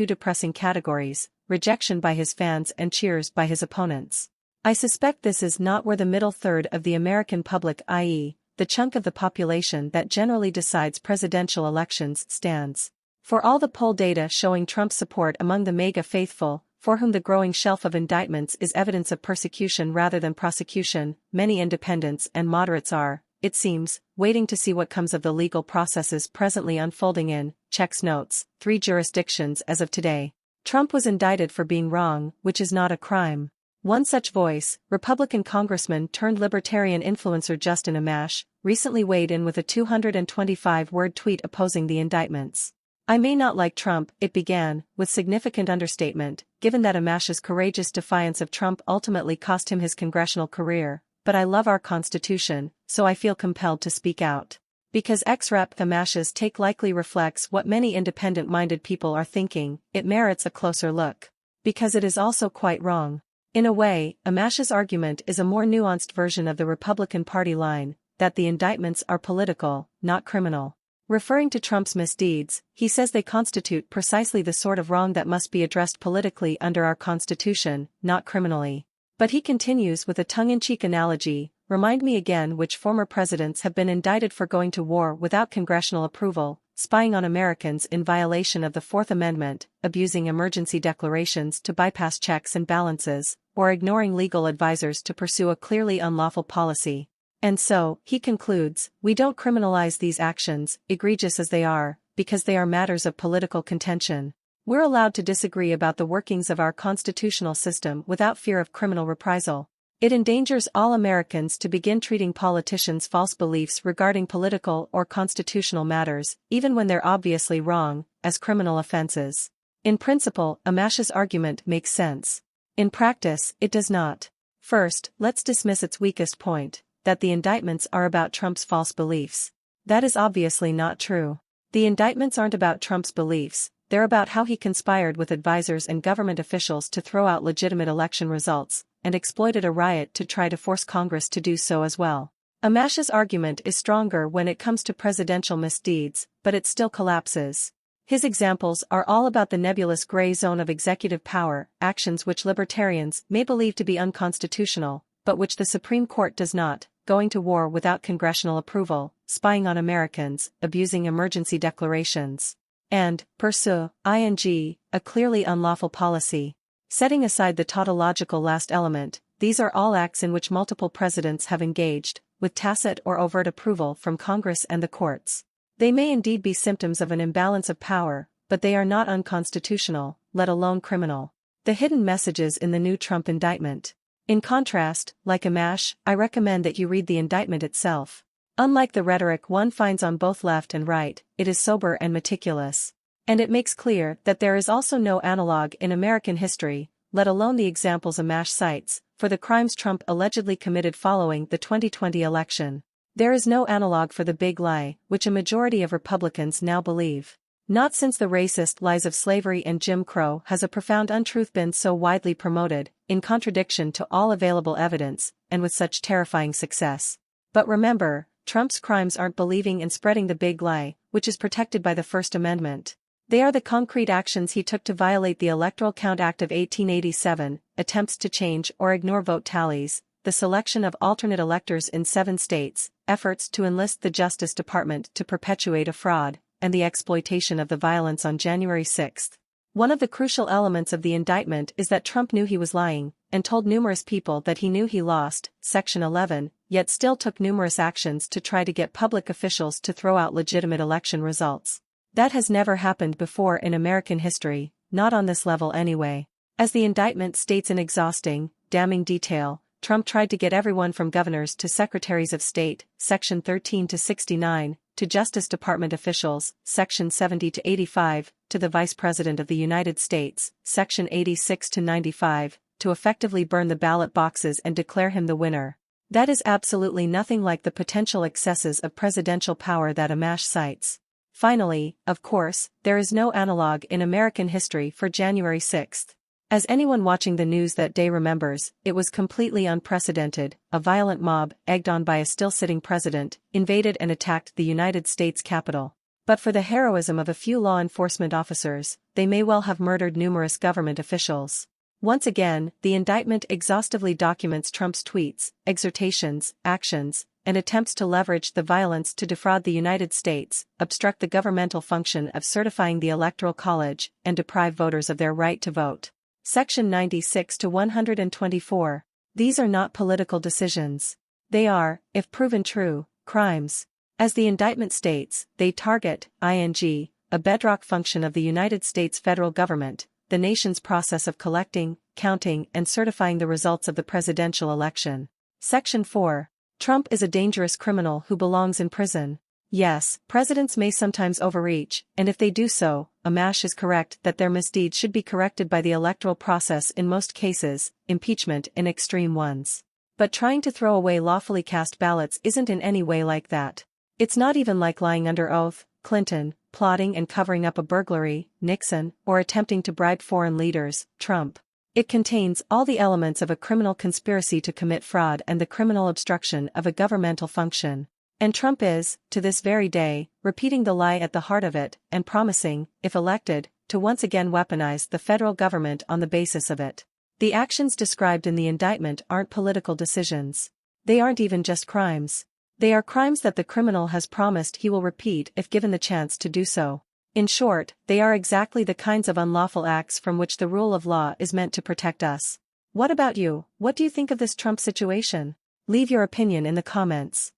two depressing categories: rejection by his fans and cheers by his opponents. I suspect this is not where the middle third of the American public, i.e., the chunk of the population that generally decides presidential elections, stands. For all the poll data showing Trump's support among the MAGA faithful, for whom the growing shelf of indictments is evidence of persecution rather than prosecution, many independents and moderates are, it seems, waiting to see what comes of the legal processes presently unfolding in, checks notes, 3 jurisdictions as of today. Trump was indicted for being wrong, which is not a crime. One such voice, Republican Congressman turned libertarian influencer Justin Amash, recently weighed in with a 225-word tweet opposing the indictments. "I may not like Trump," it began, with significant understatement, given that Amash's courageous defiance of Trump ultimately cost him his congressional career, "but I love our Constitution, so I feel compelled to speak out." Because ex-Rep. Amash's take likely reflects what many independent-minded people are thinking, it merits a closer look. Because it is also quite wrong. In a way, Amash's argument is a more nuanced version of the Republican Party line, that the indictments are political, not criminal. Referring to Trump's misdeeds, he says they constitute precisely the sort of wrong that must be addressed politically under our Constitution, not criminally. But he continues with a tongue-in-cheek analogy: "Remind me again which former presidents have been indicted for going to war without congressional approval, spying on Americans in violation of the Fourth Amendment, abusing emergency declarations to bypass checks and balances, or ignoring legal advisors to pursue a clearly unlawful policy." And so, he concludes, we don't criminalize these actions, egregious as they are, because they are matters of political contention. We're allowed to disagree about the workings of our constitutional system without fear of criminal reprisal. It endangers all Americans to begin treating politicians' false beliefs regarding political or constitutional matters, even when they're obviously wrong, as criminal offenses. In principle, Amash's argument makes sense. In practice, it does not. First, let's dismiss its weakest point, that the indictments are about Trump's false beliefs. That is obviously not true. The indictments aren't about Trump's beliefs, they're about how he conspired with advisors and government officials to throw out legitimate election results, and exploited a riot to try to force Congress to do so as well. Amash's argument is stronger when it comes to presidential misdeeds, but it still collapses. His examples are all about the nebulous gray zone of executive power, actions which libertarians may believe to be unconstitutional, but which the Supreme Court does not: going to war without congressional approval, spying on Americans, abusing emergency declarations, and, pursue, a clearly unlawful policy. Setting aside the tautological last element, these are all acts in which multiple presidents have engaged, with tacit or overt approval from Congress and the courts. They may indeed be symptoms of an imbalance of power, but they are not unconstitutional, let alone criminal. The hidden messages in the new Trump indictment. In contrast, like Amash, I recommend that you read the indictment itself. Unlike the rhetoric one finds on both left and right, it is sober and meticulous. And it makes clear that there is also no analog in American history, let alone the examples Amash cites, for the crimes Trump allegedly committed following the 2020 election. There is no analog for the big lie, which a majority of Republicans now believe. Not since the racist lies of slavery and Jim Crow has a profound untruth been so widely promoted, in contradiction to all available evidence, and with such terrifying success. But remember, Trump's crimes aren't believing and spreading the big lie, which is protected by the First Amendment. They are the concrete actions he took to violate the Electoral Count Act of 1887, attempts to change or ignore vote tallies, the selection of alternate electors in 7 states, efforts to enlist the Justice Department to perpetuate a fraud, and the exploitation of the violence on January 6. One of the crucial elements of the indictment is that Trump knew he was lying, and told numerous people that he knew he lost, Section 11, yet still took numerous actions to try to get public officials to throw out legitimate election results. That has never happened before in American history, not on this level anyway. As the indictment states in exhausting, damning detail, Trump tried to get everyone from governors to secretaries of state, Section 13 to 69, to Justice Department officials, Section 70 to 85, to the Vice President of the United States, Section 86 to 95, to effectively burn the ballot boxes and declare him the winner. That is absolutely nothing like the potential excesses of presidential power that Amash cites. Finally, of course, there is no analog in American history for January 6. As anyone watching the news that day remembers, it was completely unprecedented. A violent mob, egged on by a still-sitting president, invaded and attacked the United States Capitol. But for the heroism of a few law enforcement officers, they may well have murdered numerous government officials. Once again, the indictment exhaustively documents Trump's tweets, exhortations, actions, and attempts to leverage the violence to defraud the United States, obstruct the governmental function of certifying the Electoral College, and deprive voters of their right to vote. Section 96 to 124. These are not political decisions. They are, if proven true, crimes. As the indictment states, they target, a bedrock function of the United States federal government, the nation's process of collecting, counting, and certifying the results of the presidential election. Section 4. Trump is a dangerous criminal who belongs in prison. Yes, presidents may sometimes overreach, and if they do so, Amash is correct that their misdeeds should be corrected by the electoral process in most cases, impeachment in extreme ones. But trying to throw away lawfully cast ballots isn't in any way like that. It's not even like lying under oath, Clinton, plotting and covering up a burglary, Nixon, or attempting to bribe foreign leaders, Trump. It contains all the elements of a criminal conspiracy to commit fraud and the criminal obstruction of a governmental function. And Trump is, to this very day, repeating the lie at the heart of it, and promising, if elected, to once again weaponize the federal government on the basis of it. The actions described in the indictment aren't political decisions. They aren't even just crimes. They are crimes that the criminal has promised he will repeat if given the chance to do so. In short, they are exactly the kinds of unlawful acts from which the rule of law is meant to protect us. What about you? What do you think of this Trump situation? Leave your opinion in the comments.